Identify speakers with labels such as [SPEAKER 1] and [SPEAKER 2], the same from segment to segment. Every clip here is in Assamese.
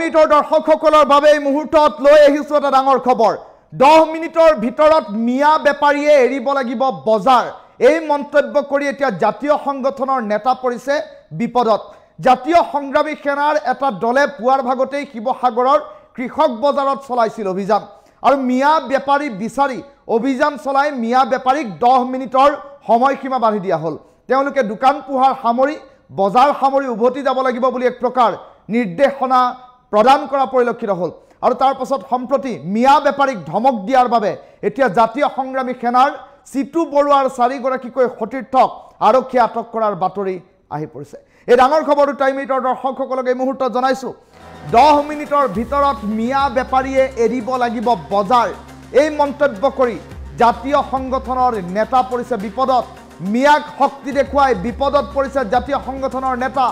[SPEAKER 1] মিনিটৰ দৰ্শকসকলৰ বাবে এই মুহূৰ্তত লৈ আহিছো এটা ডাঙৰ খবৰ 10 মিনিটৰ ভিতৰত মিয়া বেপাৰীয়ে এৰিব লাগিব বজাৰ এই মন্তব্য কৰি এতিয়া জাতীয় সংগঠনৰ নেতা পৰিছে বিপদত জাতীয় সংগ্ৰামী সেনাৰ এটা দলে পুৱাৰ ভাগতেই শিৱসাগৰৰ কৃষক বজাৰত চলাইছিল অভিযান আৰু মিয়া বেপাৰী বিচাৰি অভিযান চলাই মিয়া বেপাৰীক 10 মিনিটৰ সময়সীমা বান্ধি দিয়া হল তেওঁলোকে দোকান পোহাৰ সামৰি বজাৰ সামৰি উভতি যাব লাগিব বুলি এক প্ৰকাৰ নিৰ্দেশনা প্ৰদান কৰা পৰিলক্ষিত হল আৰু তাৰ পাছত সম্প্ৰতি মিয়া বেপাৰীক ধমক দিয়াৰ বাবে এতিয়া জাতীয় সংগ্ৰামী সেনাৰ সিটু বৰুৱাৰ 4 গৰাকীকৈ সতীৰ্থক আৰক্ষী আটক কৰাৰ বাতৰি আহি পৰিছে এই ডাঙৰ খবৰটো টাইম মিনিটৰ দৰ্শকসকলক এই মুহূৰ্তত জনাইছো 10 মিনিটৰ ভিতৰত মিয়া বেপাৰীয়ে এৰিব লাগিব বজাৰ এই মন্তব্য কৰি জাতীয় সংগঠনৰ নেতা পৰিছে বিপদত মিয়াক শক্তি দেখুৱাই বিপদত পৰিছে জাতীয় সংগঠনৰ নেতা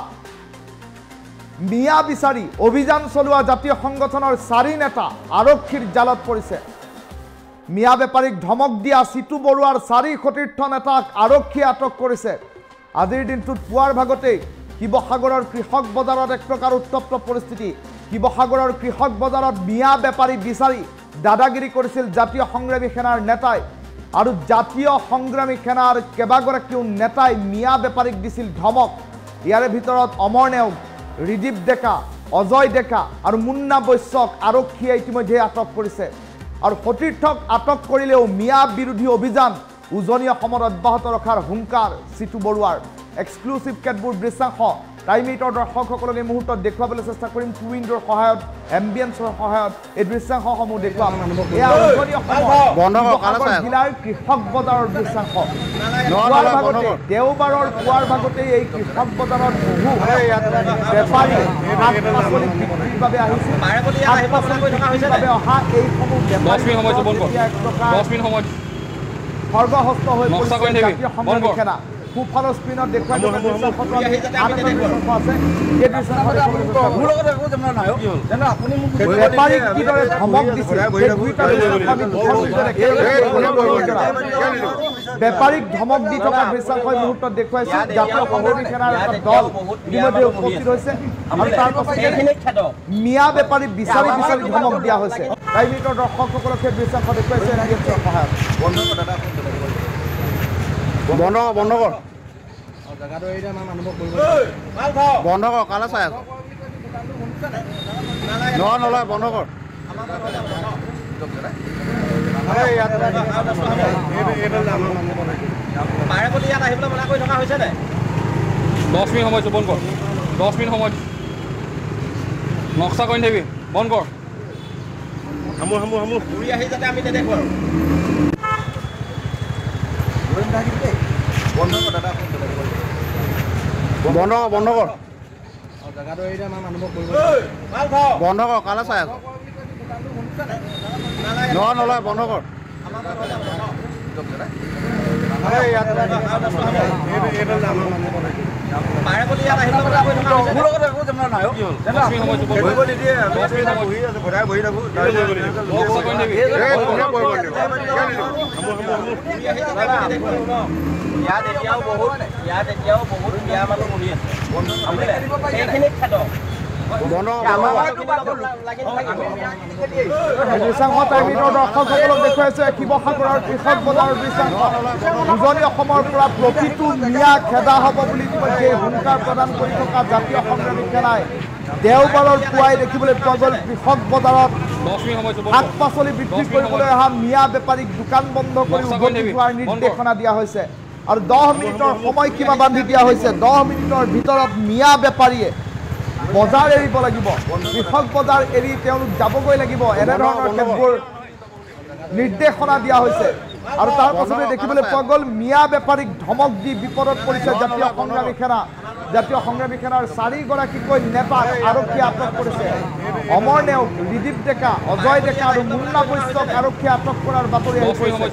[SPEAKER 1] মিয়া বিচাৰি অভিযান চলোৱা জাতীয় সংগঠনৰ 4 নেতা আৰক্ষীৰ জালত পৰিছে মিয়া বেপাৰীক ধমক দিয়া সিটু বৰুৱাৰ 4 সতীৰ্থ নেতাক আৰক্ষী আটক কৰিছে আজিৰ দিনটোত পুৱাৰ ভাগতেই শিৱসাগৰৰ কৃষক বজাৰত এক প্ৰকাৰ উত্তপ্ত পৰিস্থিতি শিৱসাগৰৰ কৃষক বজাৰত মিয়া বেপাৰী বিচাৰি দাদাগিৰি কৰিছিল জাতীয় সংগ্ৰামী সেনাৰ নেতাই আৰু জাতীয় সংগ্ৰামী সেনাৰ কেবাগৰাকীও নেতাই মিয়া বেপাৰীক দিছিল ধমক ইয়াৰে ভিতৰত অমৰ নেওগ ৰিদীপ ডেকা অজয় ডেকা আৰু মুন্না বৈশ্যক আৰক্ষীয়ে ইতিমধ্যে আটক কৰিছে আৰু সতীৰ্থক আটক কৰিলেও মিয়া বিৰোধী অভিযান উজনি অসমত অব্যাহত ৰখাৰ হুংকাৰ সিটু বৰুৱাৰ এক্সক্লুসিভ কেতবোৰ দৃশ্যাংশ টাইম মিনিটৰ দৰ্শকসকলক এই মুহূৰ্তত দেখুৱাবলৈ চেষ্টা কৰিম টু উইণ্ডৰ সহায়ত এম্বিয়েন্সৰ সহায়ত এই দৃশ্যাংশসমূহ দেখুৱাম এয়া উজনি অসমৰ জিলাৰ কৃষক বজাৰৰ দৃশ্যাংশ দেওবাৰৰ পুৱাৰ ভাগতেই এই কৃষক বজাৰত বহু বেপাৰী শাক-পাচলি বিক্ৰীৰ বাবে আহিছিল বাবে অহা এইসমূহ সৰ্বহস্ত হৈ পৰিছে জাতীয় সংগ্ৰামী সেনা ফুফালৰ স্পিনত দেখুৱাই আছে এই বেপাৰীক কিদৰে ধমক দিছিল বেপাৰীক ধমক দি থকা দৃশ্যাংশ মুহূৰ্তত দেখুৱাইছে জাতীয় সংগ্ৰামী সেনাৰ এটা দল ইতিমধ্যে উপস্থিত হৈছে আৰু তাৰ পাছত মিয়া বেপাৰী বিচাৰি বিচাৰি ধমক দিয়া হৈছে টাইম মিনিটৰ দৰ্শকসকলক সেই দৃশ্যাংশ দেখুৱাইছে এম্বিয়েন্সৰ সহায়ত বন্ধ কৰ জায়গাটো এইটা নাম অনুভৱ কৰিব বন্ধ কৰ কালা চাই আছ নলয় বন্ধ কৰ পাৰে বুলি ইয়াত আহিবলৈ মনা কৰি থকা হৈছে নাই 10 মিনিট সময় বন্ধ কৰ 10 মিনিট সময় নক্সা কৰি নেবি বন্ধ কৰ হামু ঘূৰি আহি যাতে আমি নেদেখো আৰু বন্ধ কৰ জায়গাটো এইটা নাম অনুভৱ কৰিব বন্ধ কৰ কালা চাই আছ নলয় বন্ধ কৰ পাৰে বুলি ইয়াত আহিবলৈ মনা কৰি থকা হৈছে মোৰ লগত একো জমা নাই বহিব নিদিয়ে বহি আছে ঘৰাই বহি থাকো ইয়াত এতিয়াও বহুত বিয়া মানুহ বহি আছে এইখিনি খাদক দৰ্শকসকলক দেখুৱাইছে শিৱসাগৰৰ কৃষক বজাৰৰ দৃশ্যাংশ উজনি অসমৰ পৰা প্ৰতিটো মিয়া খেদা হ'ব বুলি ইতিমধ্যে হুংকাৰ প্ৰদান কৰি থকা জাতীয় সংগ্ৰামী সেনাই দেওবাৰৰ পুৱাই দেখিবলৈ পোৱা গ'ল কৃষক বজাৰত শাক-পাচলি বিক্ৰী কৰিবলৈ অহা মিয়া বেপাৰীক দোকান বন্ধ কৰি উভতি যোৱাৰ নিৰ্দেশনা দিয়া হৈছে আৰু 10 মিনিটৰ সময়সীমা বান্ধি দিয়া হৈছে 10 মিনিটৰ ভিতৰত মিয়া বেপাৰীয়ে বজাৰ এৰিব লাগিব কৃষক বজাৰ এৰি তেওঁলোক যাবগৈ লাগিব এনে ধৰণৰ কেতবোৰ নিৰ্দেশনা দিয়া হৈছে আৰু তাৰ পাছতে দেখিবলৈ পোৱা গ'ল মিয়া বেপাৰীক ধমক দি বিপদত পৰিছে জাতীয় সংগ্ৰামী সেনাৰ 4 গৰাকীকৈ নেতাক আৰক্ষী আটক কৰিছে অমৰ নেওগ ৰিদীপ ডেকা অজয় ডেকা আৰু মুন্না বৈশ্যক আৰক্ষী আটক কৰাৰ বাতৰি আহি পৰিছে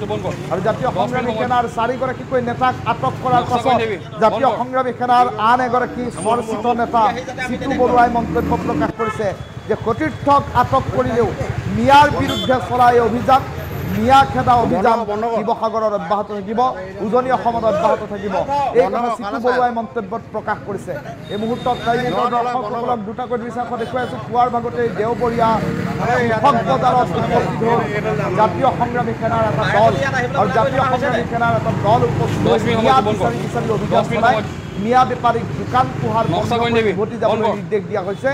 [SPEAKER 1] আৰু জাতীয় সংগ্ৰামী সেনাৰ 4 গৰাকীকৈ নেতাক আটক কৰাৰ পাছত জাতীয় সংগ্ৰামী সেনাৰ আন এগৰাকী চৰ্চিত নেতা সিটু বৰুৱাই মন্তব্য প্ৰকাশ কৰিছে যে সতীৰ্থক আটক কৰিলেও মিয়াৰ বিৰুদ্ধে চলা এই অভিযান মিয়া খেদা অভিযান শিৱসাগৰত অব্যাহত থাকিব, উজনি অসমত অব্যাহত থাকিব। এই কথা চিটু বৰুৱাই মন্তব্যত প্ৰকাশ কৰিছে। এই মুহূৰ্তত দৰ্শকসকলক দুটাকৈ দৃশ্যাংশ দেখুৱাই আছোঁ। পুৱাৰ ভাগতে দেওবৰীয়া বজাৰত উপস্থিত হ'ল জাতীয় সংগ্ৰামী সেনাৰ এটা দল, আৰু জাতীয় সংগ্ৰামী সেনাৰ এটা দল উপস্থিত হৈ মিয়া বিচাৰি বিচাৰি অভিযান চলায়। মিয়া বেপাৰীক দোকান পোহাৰ উভতি যাবলৈ নিৰ্দেশ দিয়া হৈছে।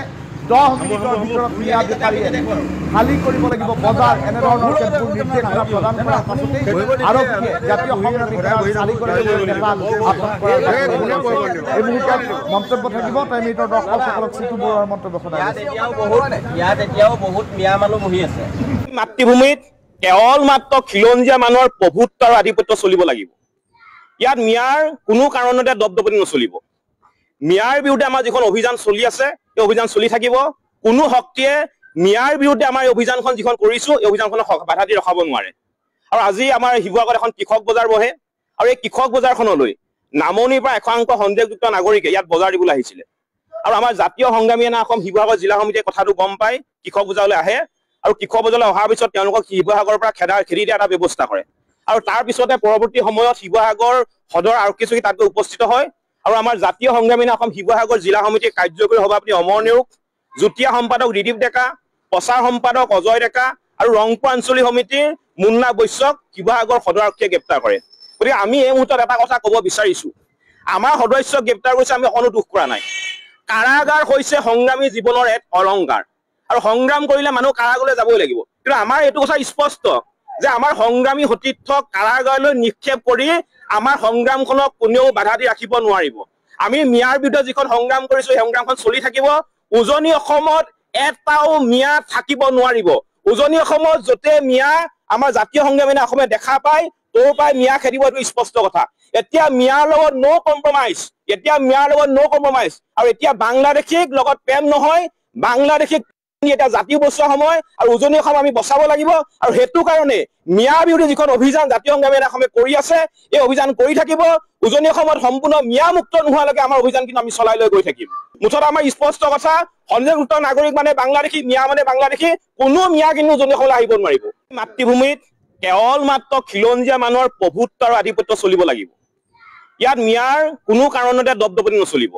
[SPEAKER 1] 10 মিনিটৰ ভিতৰত মিয়া বেপাৰীয়ে খালী কৰিব লাগিব বজাৰ, এনেধৰণৰ কেতবোৰ নিৰ্দেশনা প্ৰদান কৰাৰ পাছতেই আৰক্ষীয়ে জাতীয় সংগ্ৰামী সেনাৰ 4গৰাকী নেতাক আটক কৰাৰ এই মুহূৰ্তত মন্তব্য থাকিব। 10 মিনিটৰ দৰ্শকসকলক চিটু বৰুৱাৰ মন্তব্য শুনাই
[SPEAKER 2] ইয়াত এতিয়াও বহুত মিয়া মানুহ বহি আছে।
[SPEAKER 3] মাতৃভূমিত কেৱল মাত্ৰ খিলঞ্জীয়া মানুহৰ প্ৰভুত্ব আৰু আধিপত্য চলিব লাগিব। ইয়াত মিয়াৰ কোনো কাৰণতে দপদপনি নচলিব। মিয়াৰ বিৰুদ্ধে আমাৰ যিখন অভিযান চলি আছে, এই অভিযান চলি থাকিব। কোনো শক্তিয়ে মিয়াৰ বিৰুদ্ধে আমাৰ এই অভিযানখন যিখন কৰিছো, এই অভিযানখনক বাধা দি ৰখাব নোৱাৰে। আৰু আজি আমাৰ শিৱসাগৰত এখন কৃষক বজাৰ বহে, আৰু এই কৃষক বজাৰখনলৈ নামনিৰ পৰা একাংশ সন্দেহযুক্ত নাগৰিকে ইয়াত বজাৰ দিবলৈ আহিছিলে। আৰু আমাৰ জাতীয় সংগ্ৰামী সেনা অসম শিৱসাগৰ জিলা সমিতিয়ে কথাটো গম পাই কৃষক বজাৰলৈ আহে, আৰু কৃষক বজাৰলৈ অহাৰ পিছত তেওঁলোকক শিৱসাগৰৰ পৰা খেদি দিয়া এটা ব্যৱস্থা কৰে। আৰু তাৰ পিছতে পৰৱৰ্তী সময়ত শিৱসাগৰ সদৰ আৰক্ষী চকী তাত উপস্থিত হয়, আৰু আমাৰ জাতীয় সংগ্ৰামী সেনা অসম শিৱসাগৰ জিলা সমিতিৰ কাৰ্যকৰী সভাপতি অমৰ নেওগ, যুটীয়া সম্পাদক ৰিদীপ ডেকা, প্ৰচাৰ সম্পাদক অজয় ডেকা আৰু ৰংপুৰ আঞ্চলিক সমিতিৰ মুন্না বৈশ্যক শিৱসাগৰ সদৰ আৰক্ষীয়ে গ্ৰেপ্তাৰ কৰে। গতিকে আমি এই মুহূৰ্তত এটা কথা ক'ব বিচাৰিছো, আমাৰ সদস্যক গ্ৰেপ্তাৰ কৰিছে, আমি অকণো দুখ কৰা নাই। কাৰাগাৰ হৈছে সংগ্ৰামী জীৱনৰ এক অলংকাৰ, আৰু সংগ্ৰাম কৰিলে মানুহ কাৰাগাৰলৈ যাবই লাগিব। কিন্তু আমাৰ এইটো কথা স্পষ্ট যে আমাৰ সংগ্ৰামী সতীৰ্থক কাৰাগাৰলৈ নিক্ষেপ কৰি আমাৰ সংগ্ৰামখনক কোনেও বাধা দি ৰাখিব নোৱাৰিব। আমি মিয়াৰ বিৰুদ্ধে যিখন সংগ্ৰাম কৰিছো, সেই সংগ্ৰামখন চলি থাকিব। উজনি অসমত এটাও মিয়া থাকিব নোৱাৰিব। উজনি অসমত য'তে মিয়া আমাৰ জাতীয় সংগ্ৰামী অসমে দেখা পায়, তোৰ পৰাই মিয়া খেদিব, এইটো স্পষ্ট কথা। এতিয়া মিয়াৰ লগত ন' কম্প্ৰমাইজ, আৰু এতিয়া বাংলাদেশীক লগত প্ৰেম নহয়, বাংলাদেশীক এটা জাতীয় বচোৱা সময়, আৰু উজনি অসম আমি বচাব লাগিব। আৰু সেইটো কাৰণে মিয়াৰ বিৰুদ্ধে যিখন অভিযান জাতীয় সংগ্ৰামী অসমে কৰি আছে, এই অভিযান কৰি থাকিব। উজনি অসমত সম্পূৰ্ণ মিয়া মুক্ত নোহোৱালৈকে আমাৰ অভিযান কিন্তু আমি চলাই লৈ গৈ থাকিম। মুঠত আমাৰ স্পষ্ট কথা, সন্দেহযুক্ত নাগৰিক মানে বাংলাদেশী, মিয়া মানে বাংলাদেশী, কোনো মিয়া কিন্তু উজনি অসমলৈ আহিব নোৱাৰিব। মাতৃভূমিত কেৱল মাত্ৰ খিলঞ্জীয়া মানুহৰ প্ৰভুত্ব আৰু আধিপত্য চলিব লাগিব। ইয়াত মিয়াৰ কোনো কাৰণতে দপদপনি নচলিব।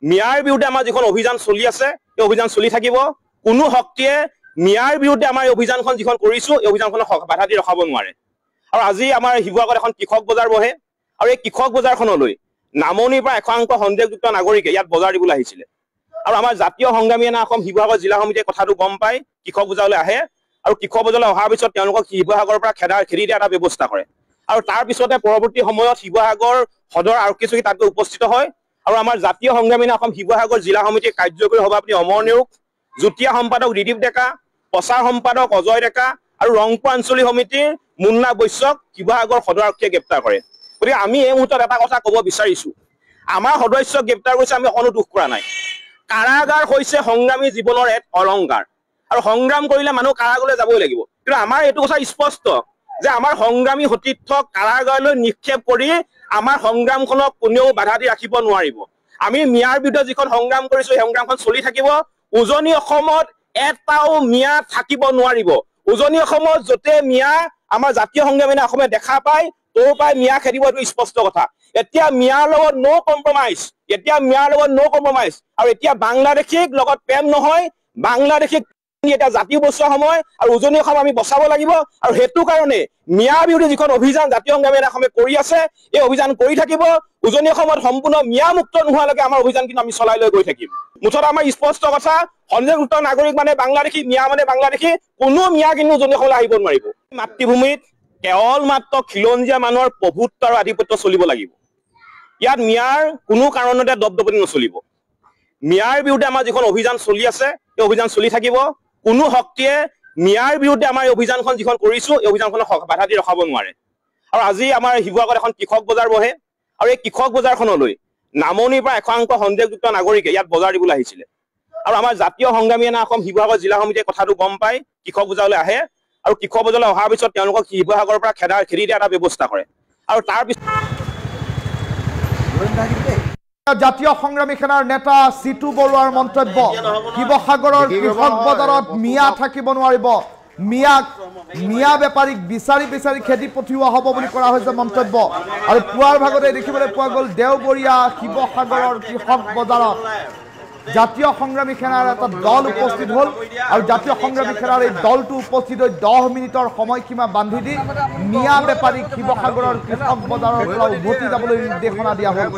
[SPEAKER 3] মিয়াৰ বিৰুদ্ধে আমাৰ যিখন অভিযান চলি আছে, এই অভিযান চলি থাকিব। কোনো শক্তিয়ে মিয়াৰ বিৰুদ্ধে আমাৰ এই অভিযানখন যিখন কৰিছো, এই অভিযানখনক বাধা দি ৰখাব নোৱাৰে। আৰু আজি আমাৰ শিৱসাগৰত এখন কৃষক বজাৰ বহে, আৰু এই কৃষক বজাৰখনলৈ নামনিৰ পৰা একাংশ সন্দেহযুক্ত নাগৰিকে ইয়াত বজাৰ দিবলৈ আহিছিলে। আৰু আমাৰ জাতীয় সংগ্ৰামী সেনা অসম শিৱসাগৰ জিলা সমিতিয়ে কথাটো গম পাই কৃষক বজাৰলৈ আহে, আৰু কৃষক বজাৰলৈ অহাৰ পিছত তেওঁলোকক শিৱসাগৰৰ পৰা খেদি দিয়া এটা ব্যৱস্থা কৰে। আৰু তাৰ পিছতে পৰৱৰ্তী সময়ত শিৱসাগৰ সদৰ আৰক্ষী চকী তাত উপস্থিত হয়, আৰু আমাৰ জাতীয় সংগ্ৰামী সেনা অসম শিৱসাগৰ জিলা সমিতিৰ কাৰ্যকৰী সভাপতি অমৰ নেওগ, যুটীয়া সম্পাদক ৰিদীপ ডেকা, প্ৰচাৰ সম্পাদক অজয় ডেকা আৰু ৰংপুৰ আঞ্চলিক সমিতিৰ মুন্না বৈশ্যক শিৱসাগৰ সদৰ আৰক্ষীয়ে গ্ৰেপ্তাৰ কৰে। গতিকে আমি এই মুহূৰ্তত এটা কথা ক'ব বিচাৰিছো, আমাৰ সদস্যক গ্ৰেপ্তাৰ কৰিছে, আমি অকণো দুখ কৰা নাই। কাৰাগাৰ হৈছে সংগ্ৰামী জীৱনৰ এক অলংকাৰ, আৰু সংগ্ৰাম কৰিলে মানুহ কাৰাগাৰলৈ যাবই লাগিব। কিন্তু আমাৰ এইটো কথা স্পষ্ট যে আমাৰ সংগ্ৰামী সতীৰ্থক কাৰাগাৰলৈ নিক্ষেপ কৰি আমাৰ সংগ্ৰামখনক কোনেও বাধা দি ৰাখিব নোৱাৰিব। আমি মিয়াৰ বিৰুদ্ধে যিখন সংগ্ৰাম কৰিছো, সেই সংগ্ৰামখন চলি থাকিব। উজনি অসমত এটাও মিয়া থাকিব নোৱাৰিব। উজনি অসমত য'তে মিয়া আমাৰ জাতীয় সংগ্ৰামী অসমে দেখা পায়, তোৰ পৰাই মিয়া খেদিব, এইটো স্পষ্ট কথা। এতিয়া মিয়াৰ লগত ন' কম্প্ৰমাইজ, আৰু এতিয়া বাংলাদেশীক লগত প্ৰেম নহয়, বাংলাদেশীক এটা জাতীয় বচোৱা সময়, আৰু উজনি অসম আমি বচাব লাগিব। আৰু সেইটো কাৰণে মিয়াৰ বিৰুদ্ধে যিখন অভিযান জাতীয় সংগ্ৰামী অসমে কৰি আছে, এই অভিযান কৰি থাকিব। উজনি অসমত সম্পূৰ্ণ মিয়া মুক্ত নোহোৱালৈকে আমাৰ অভিযান কিন্তু আমি চলাই লৈ গৈ থাকিম। মুঠত আমাৰ স্পষ্ট কথা, সন্দেহযুক্ত নাগৰিক মানে বাংলাদেশী, মিয়া মানে বাংলাদেশী, কোনো মিয়া কিন্তু উজনি অসমলৈ আহিব নোৱাৰিব। মাতৃভূমিত কেৱল মাত্ৰ খিলঞ্জীয়া মানুহৰ প্ৰভুত্ব আৰু আধিপত্য চলিব লাগিব। ইয়াত মিয়াৰ কোনো কাৰণতে দপদপনি নচলিব। মিয়াৰ বিৰুদ্ধে আমাৰ যিখন অভিযান চলি আছে, এই অভিযান চলি থাকিব। কোনো শক্তিয়ে মিয়াৰ বিৰুদ্ধে আমাৰ এই অভিযানখন যিখন কৰিছো, এই অভিযানখনক বাধা দি ৰখাব নোৱাৰে। আৰু আজি আমাৰ শিৱসাগৰত এখন কৃষক বজাৰ বহে, আৰু এই কৃষক বজাৰখনলৈ নামনিৰ পৰা একাংশ সন্দেহযুক্ত নাগৰিকে ইয়াত বজাৰ দিবলৈ আহিছিলে। আৰু আমাৰ জাতীয় সংগ্ৰামী সেনা অসম শিৱসাগৰ জিলা সমিতিয়ে কথাটো গম পাই কৃষক বজাৰলৈ আহে, আৰু কৃষক বজাৰলৈ অহাৰ পিছত তেওঁলোকক শিৱসাগৰৰ পৰা খেদি দিয়া এটা ব্যৱস্থা কৰে। আৰু তাৰ পিছত
[SPEAKER 1] জাতীয় সংগ্ৰামী সেনাৰ নেতা চিটু বৰুৱাৰ মন্তব্য, শিৱসাগৰৰ কৃষক বজাৰত মিয়া থাকিব নোৱাৰিব। মিয়া বেপাৰীক বিচাৰি খেদি পঠিওৱা হ'ব বুলি কৰা হৈছে মন্তব্য। আৰু পুৱাৰ ভাগতে দেখিবলৈ পোৱা গ'ল দেওবৰীয়া শিৱসাগৰৰ কৃষক বজাৰত জাতীয় সংগ্ৰামী সেনাৰ এটা দল উপস্থিত হ'ল আৰু জাতীয় সংগ্ৰামী সেনাৰ এই দলটো উপস্থিত হৈ 10 মিনিটৰ সময়সীমা বান্ধি দি মিয়া বেপাৰীক শিৱসাগৰৰ কৃষক বজাৰৰ পৰা উভতি যাবলৈ নিৰ্দেশনা দিয়া হ'ল।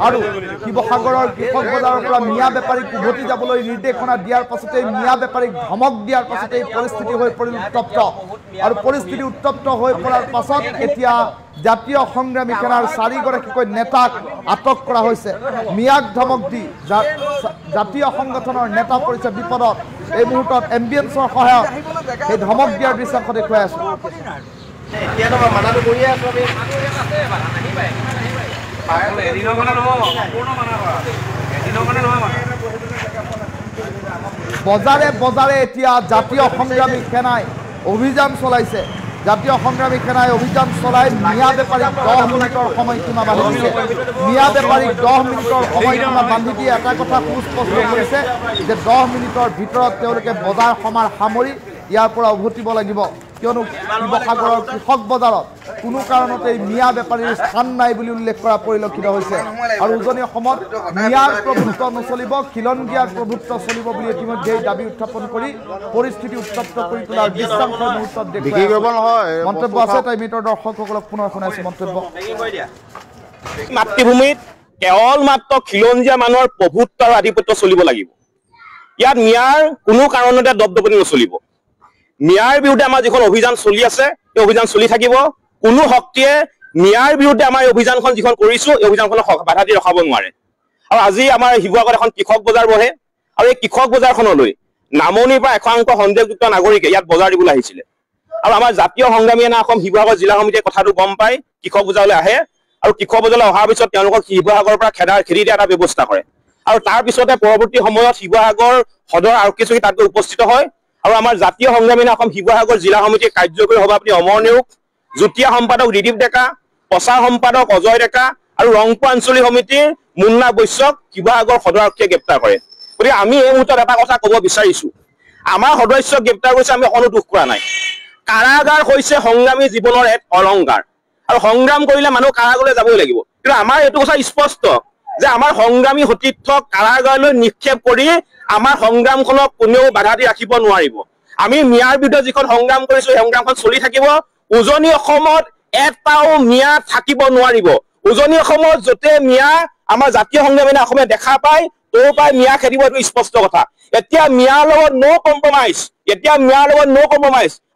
[SPEAKER 1] আৰু শিৱসাগৰৰ কৃষক বজাৰৰ পৰা মিয়া বেপাৰীক উভতি যাবলৈ নিৰ্দেশনা দিয়াৰ পাছতেই মিয়া বেপাৰীক ধমক দিয়াৰ পাছতেই পৰিস্থিতি হৈ পৰিল উত্তপ্ত। আৰু পৰিস্থিতি উত্তপ্ত হৈ পৰাৰ পাছত এতিয়া জাতীয় সংগ্ৰামী সেনাৰ 4গৰাকীকৈ নেতাক আটক কৰা হৈছে। মিয়াক ধমক দি জাতীয় সংগঠনৰ নেতা পৰিছে বিপদত। এই মুহূৰ্তত এম্বুলেন্সৰ সহায়ত এই ধমক দিয়াৰ দৃশ্যাংশ দেখুৱাই আছো। বজাৰে এতিয়া জাতীয় সংগ্ৰামী সেনাই অভিযান চলাইছে। জাতীয় সংগ্ৰামী সেনাই অভিযান চলাই মিয়া বেপাৰীক 10 মিনিটৰ সময়সীমা বান্ধি দিছে। মিয়া বেপাৰীক 10 মিনিটৰ সময়সীমা বান্ধি দিয়ে এটা কথা সুস্পষ্ট কৰিছে যে 10 মিনিটৰ ভিতৰত তেওঁলোকে বজাৰ সমাৰ সামৰি ইয়াৰ পৰা উভতিব লাগিব, কিয়নো শিৱসাগৰৰ কৃষক বজাৰত কোনো কাৰণতে মিয়া বেপাৰীৰ স্থান নাই বুলি উল্লেখ কৰা পৰিলক্ষিত হৈছে। আৰু উজনি অসমত মিয়াৰ প্ৰভুত্ব নচলিব, খিলঞ্জীয়াৰ প্ৰভুত্ব চলিব বুলি ইতিমধ্যেই দাবী উত্থাপন কৰি পৰিস্থিতি উত্তপ্ত কৰি তোলাৰ দৃশ্যাংশৰ মুহূৰ্তত মন্তব্য আছে। তাই মিটৰ দৰ্শকসকলক পুনৰ শুনাইছে মন্তব্য।
[SPEAKER 3] মাতৃভূমিত কেৱল মাত্ৰ খিলঞ্জীয়া মানুহৰ প্ৰভুত্ব আৰু আধিপত্য চলিব লাগিব। ইয়াত মিয়াৰ কোনো কাৰণতে দপদপনি নচলিব। মিয়াৰ বিৰুদ্ধে আমাৰ যিখন অভিযান চলি আছে এই অভিযান চলি থাকিব। কোনো শক্তিয়ে মিয়াৰ বিৰুদ্ধে আমাৰ এই অভিযানখন যিখন কৰিছো এই অভিযানখনক বাধা দি ৰখাব নোৱাৰে। আৰু আজি আমাৰ শিৱসাগৰত এখন কৃষক বজাৰ বহে আৰু এই কৃষক বজাৰখনলৈ নামনিৰ পৰা একাংশ সন্দেহযুক্ত নাগৰিকে ইয়াত বজাৰ দিবলৈ আহিছিলে। আৰু আমাৰ জাতীয় সংগ্ৰামী সেনা অসম শিৱসাগৰ জিলা সমিতিয়ে কথাটো গম পাই কৃষক বজাৰলৈ আহে আৰু কৃষক বজাৰলৈ অহাৰ পিছত তেওঁলোকক শিৱসাগৰৰ পৰা খেদি দিয়া এটা ব্যৱস্থা কৰে। আৰু তাৰ পিছতে পৰৱৰ্তী সময়ত শিৱসাগৰ সদৰ আৰক্ষী চকী তাত গৈ উপস্থিত হয় আৰু আমাৰ জাতীয় সংগ্ৰামী সেনা অসম শিৱসাগৰ জিলা সমিতিৰ কাৰ্যকৰী সভাপতি অমৰ নেওগ, যুটীয়া সম্পাদক ৰিদীপ ডেকা, প্ৰচাৰ সম্পাদক অজয় ডেকা আৰু ৰংপুৰ আঞ্চলিক সমিতিৰ মুন্না বৈশ্যক শিৱসাগৰ সদৰ আৰক্ষীয়ে গ্ৰেপ্তাৰ কৰে। গতিকে আমি এই মুহূৰ্তত এটা কথা ক'ব বিচাৰিছো, আমাৰ সদস্যক গ্ৰেপ্তাৰ কৰিছে, আমি অকণো দুখ কৰা নাই। কাৰাগাৰ হৈছে সংগ্ৰামী জীৱনৰ এক অলংকাৰ আৰু সংগ্ৰাম কৰিলে মানুহ কাৰাগাৰলৈ যাবই লাগিব। কিন্তু আমাৰ এইটো কথা স্পষ্ট যে আমাৰ সংগ্ৰামী সতীৰ্থক কাৰাগাৰলৈ নিক্ষেপ কৰি আমাৰ সংগ্ৰামখনক কোনেও বাধা দি ৰাখিব নোৱাৰিব। আমি মিয়াৰ বিৰুদ্ধে যিখন সংগ্ৰাম কৰিছো সেই সংগ্ৰামখন চলি থাকিব। উজনি অসমত এটাও মিয়া থাকিব নোৱাৰিব। উজনি অসমত য'তে মিয়া আমাৰ জাতীয় সংগ্ৰামী অসমে দেখা পায় তোৰ পৰাই মিয়া খেদিব, এইটো স্পষ্ট কথা। এতিয়া মিয়াৰ লগত ন' কম্প্ৰমাইজ,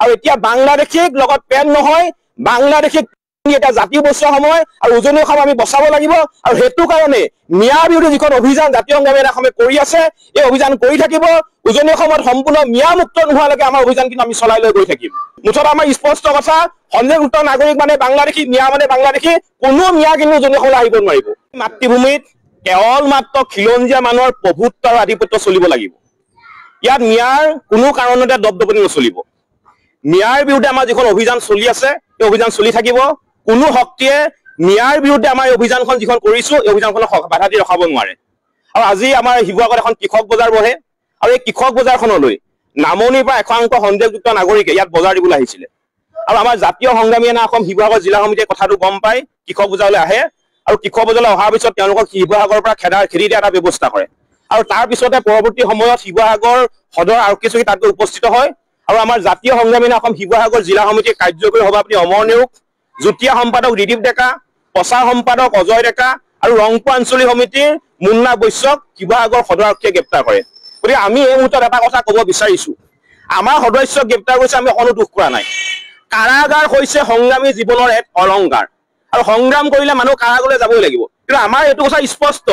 [SPEAKER 3] আৰু এতিয়া বাংলাদেশীক লগত প্ৰেম নহয়, বাংলাদেশীক এটা জাতীয় বচোৱা সময় আৰু উজনি অসম আমি বচাব লাগিব। আৰু সেইটো কাৰণে মিয়াৰ বিৰুদ্ধে যিখন অভিযান জাতীয় সংগ্ৰামী অসমে কৰি আছে এই অভিযান কৰি থাকিব। উজনি অসমত সম্পূৰ্ণ মিয়া মুক্ত নোহোৱালৈকে আমাৰ অভিযান কিন্তু আমি চলাই লৈ গৈ থাকিম। মুঠতে আমাৰ স্পষ্ট কথা, সন্দেহযুক্ত নাগৰিক মানে বাংলাদেশী, মিয়া মানে বাংলাদেশী, কোনো মিয়া কিন্তু উজনি অসমলৈ আহিব নোৱাৰিব। মাতৃভূমিত কেৱল মাত্ৰ খিলঞ্জীয়া মানুহৰ প্ৰভুত্ব আৰু আধিপত্য চলিব লাগিব। ইয়াত মিয়াৰ কোনো কাৰণতে দপদপনি নচলিব। মিয়াৰ বিৰুদ্ধে আমাৰ যিখন অভিযান চলি আছে এই অভিযান চলি থাকিব। কোনো শক্তিয়ে মিয়াৰ বিৰুদ্ধে আমাৰ এই অভিযানখন যিখন কৰিছো এই অভিযানখনক বাধা দি ৰখাব নোৱাৰে। আৰু আজি আমাৰ শিৱসাগৰত এখন কৃষক বজাৰ বহে আৰু এই কৃষক বজাৰখনলৈ নামনিৰ পৰা একাংশ সন্দেহযুক্ত নাগৰিকে ইয়াত বজাৰ দিবলৈ আহিছিলে। আৰু আমাৰ জাতীয় সংগ্ৰামী সেনা অসম শিৱসাগৰ জিলা সমিতিয়ে কথাটো গম পাই কৃষক বজাৰলৈ আহে আৰু কৃষক বজাৰলৈ অহাৰ পিছত তেওঁলোকক শিৱসাগৰৰ পৰা খেদি দিয়া এটা ব্যৱস্থা কৰে। আৰু তাৰ পিছতে পৰৱৰ্তী সময়ত শিৱসাগৰ সদৰ আৰক্ষী চকী তাত গৈ উপস্থিত হয় আৰু আমাৰ জাতীয় সংগ্ৰামী সেনা অসম শিৱসাগৰ জিলা সমিতিৰ কাৰ্যকৰী সভাপতি অমৰ নেওগ, যুটীয়া সম্পাদক ৰিদীপ ডেকা, প্ৰচাৰ সম্পাদক অজয় ডেকা আৰু ৰংপুৰ আঞ্চলিক সমিতিৰ মুন্না বৈশ্যক শিৱসাগৰ সদৰ আৰক্ষীয়ে গ্ৰেপ্তাৰ কৰে। গতিকে আমি এই মুহূৰ্তত এটা কথা ক'ব বিচাৰিছো, আমাৰ সদস্যক গ্ৰেপ্তাৰ কৰিছে, আমি অকণো দুখ কৰা নাই। কাৰাগাৰ হৈছে সংগ্ৰামী জীৱনৰ এক অলংকাৰ আৰু সংগ্ৰাম কৰিলে মানুহ কাৰাগাৰলৈ যাবই লাগিব। কিন্তু আমাৰ এইটো কথা স্পষ্ট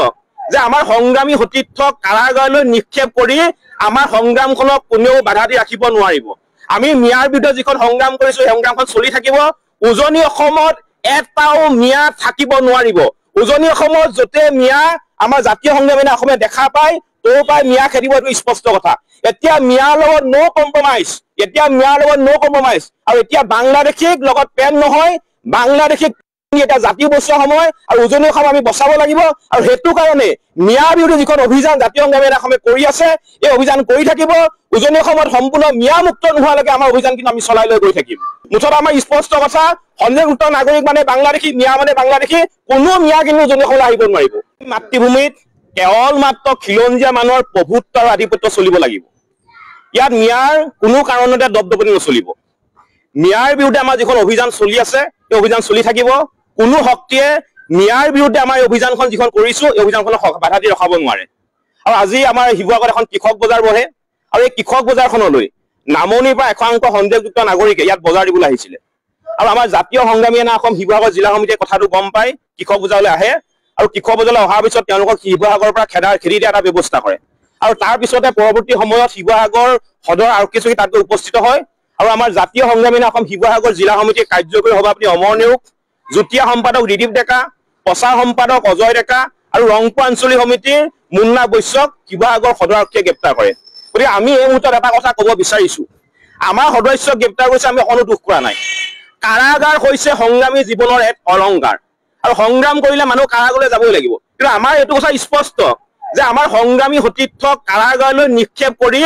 [SPEAKER 3] যে আমাৰ সংগ্ৰামী সতীৰ্থক কাৰাগাৰলৈ নিক্ষেপ কৰি আমাৰ সংগ্ৰামখনক কোনেও বাধা দি ৰাখিব নোৱাৰিব। আমি মিয়াৰ বিৰুদ্ধে যিখন সংগ্ৰাম কৰিছো সেই সংগ্ৰামখন চলি থাকিব। উজনি অসমত এটাও মিয়া থাকিব নোৱাৰিব। উজনি অসমত য'তে মিয়া আমাৰ জাতীয় সংগ্ৰামী অসমে দেখা পায় তোৰ পৰাই মিয়া খেদিব, এইটো স্পষ্ট কথা। এতিয়া মিয়াৰ লগত ন' কম্প্ৰমাইজ, আৰু এতিয়া বাংলাদেশীক লগত প্ৰেম নহয়, বাংলাদেশীক এটা জাতীয় বস্তুৰ সময় আৰু উজনি অসম আমি বচাব লাগিব আৰু হেতু কাৰণে মিয়া বিৰোধী যিখন অভিযান জাতীয় সংগ্ৰামী অসমে কৰি আছে এই অভিযান কৰি থাকিব উজনি অসমত সম্পূৰ্ণ মিয়া মুক্ত নোহোৱালৈকে আমাৰ অভিযান কিন্তু আমি চলাই লৈ গৈ থাকিম মুঠতে আমাৰ স্পষ্ট কথা সন্দেহযুক্ত নাগৰিক মানে বাংলাদেশী মিয়া মানে বাংলাদেশী কোনো মিয়া কিন্তু উজনি অসমলৈ আহিব নোৱাৰিব মাতৃভূমিত কেৱল মাত্ৰ খিলঞ্জীয়া মানুহৰ প্ৰভুত্ব আৰু আধিপত্য চলিব লাগিব ইয়াত মিয়াৰ কোনো কাৰণতে দপদপনি নচলিব মিয়াৰ বিৰুদ্ধে আমাৰ যিখন অভিযান চলি আছে এই অভিযান চলি থাকিব কোনো শক্তিয়ে মিয়াৰ বিৰুদ্ধে আমাৰ অভিযানখন যিখন কৰিছো এই অভিযানখনক বাধা দি ৰখাব নোৱাৰে আৰু আজি আমাৰ শিৱসাগৰত এখন কৃষক বজাৰ বহে আৰু এই কৃষক বজাৰখনলৈ নামনিৰ পৰা একাংশ সন্দেহযুক্ত নাগৰিকে ইয়াত বজাৰ দিবলৈ আহিছিলে আৰু আমাৰ জাতীয় সংগ্ৰামী সেনা অসম শিৱসাগৰ জিলা সমিতিয়ে কথাটো গম পাই কৃষক বজাৰলৈ আহে আৰু কৃষক বজাৰলৈ অহাৰ পিছত তেওঁলোকক শিৱসাগৰৰ পৰা খেদি দিয়া এটা ব্যৱস্থা কৰে আৰু তাৰ পিছতে পৰৱৰ্তী সময়ত শিৱসাগৰ সদৰ আৰক্ষী চকী তাত উপস্থিত হয় আৰু আমাৰ জাতীয় সংগ্ৰামী সেনা অসম শিৱসাগৰ জিলা সমিতিৰ কাৰ্যকৰী সভাপতি অমৰ নেওগ যুটীয়া সম্পাদক ৰিদীপ ডেকা প্ৰচাৰ সম্পাদক অজয় ডেকা আৰু ৰংপুৰ আঞ্চলিক সমিতিৰ মুন্না বৈশ্যক শিৱসাগৰ সদৰ আৰক্ষীয়ে গ্ৰেপ্তাৰ কৰে গতিকে আমি এই মুহূৰ্তত এটা কথা ক'ব বিচাৰিছো আমাৰ সদস্যক গ্ৰেপ্তাৰ কৰিছে আমি অকণো দুখ কৰা নাই কাৰাগাৰ হৈছে সংগ্ৰামী জীৱনৰ এক অলংকাৰ আৰু সংগ্ৰাম কৰিলে মানুহ কাৰাগাৰলৈ যাবই লাগিব কিন্তু আমাৰ এইটো কথা স্পষ্ট যে আমাৰ সংগ্ৰামী সতীৰ্থক কাৰাগাৰলৈ নিক্ষেপ কৰি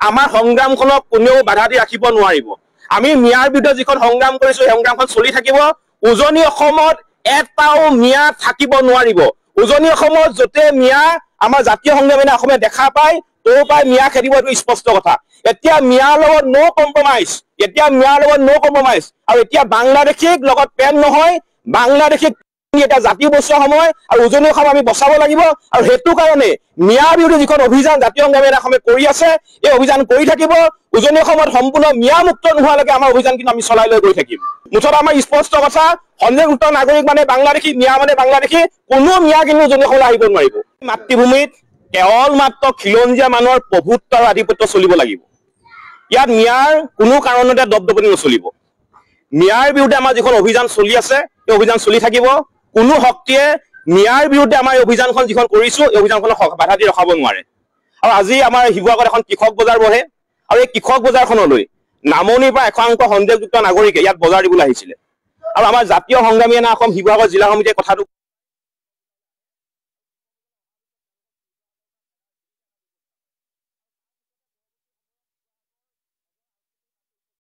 [SPEAKER 3] আমাৰ সংগ্ৰামখনক কোনেও বাধা দি ৰাখিব নোৱাৰিব আমি মিয়াৰ বিৰুদ্ধে যিখন সংগ্ৰাম কৰিছো সেই সংগ্ৰামখন চলি থাকিব উজনি অসমত এটাও মিয়া থাকিব নোৱাৰিব উজনি অসমত যতে মিয়া আমাৰ জাতীয় সংগ্ৰামী অসমে দেখা পায় তো পাই মিয়া খেদিব এইটো স্পষ্ট কথা এতিয়া মিয়াৰ লগত নো কম্প্ৰমাইজ আৰু এতিয়া বাংলাদেশীক লগত প্ৰেম নহয় বাংলাদেশীক এটা জাতীয় বস্তুৰ সময় আৰু উজনি অসম আমি বচাব লাগিব আৰু হেতু কাৰণে মিয়া বিৰোধী যিখন অভিযান জাতীয় সংগ্ৰামী অসমে কৰি আছে এই অভিযান কৰি থাকিব উজনি অসমত সম্পূৰ্ণ মিয়া মুক্ত নোহোৱালৈকে আমাৰ অভিযান কিন্তু আমি চলাই লৈ গৈ থাকিম মুঠতে আমাৰ স্পষ্ট কথা সন্দেহযুক্ত নাগৰিক মানে বাংলাদেশী মিয়া মানে বাংলাদেশী কোনো মিয়া কিন্তু উজনি অসমলৈ আহিব নোৱাৰিব মাতৃভূমিত কেৱল মাত্ৰ খিলঞ্জীয়া মানুহৰ প্ৰভুত্ব আৰু আধিপত্য চলিব লাগিব ইয়াত মিয়াৰ কোনো কাৰণতে দপদপনি নচলিব মিয়াৰ বিৰুদ্ধে আমাৰ যিখন অভিযান চলি আছে এই অভিযান চলি থাকিব কোনো শক্তিয়ে মিয়াৰ বিৰুদ্ধে আমাৰ অভিযানখন যিখন কৰিছো এই অভিযানখনক বাধা দি ৰখাব নোৱাৰে আৰু আজি আমাৰ শিৱসাগৰত এখন কৃষক বজাৰ বহে আৰু এই কৃষক বজাৰখনলৈ নামনিৰ পৰা একাংশ সন্দেহযুক্ত নাগৰিকে ইয়াত বজাৰ দিবলৈ আহিছিলে আৰু আমাৰ জাতীয় সংগ্ৰামী সেনা অসম শিৱসাগৰ জিলা সমিতিয়ে কথাটো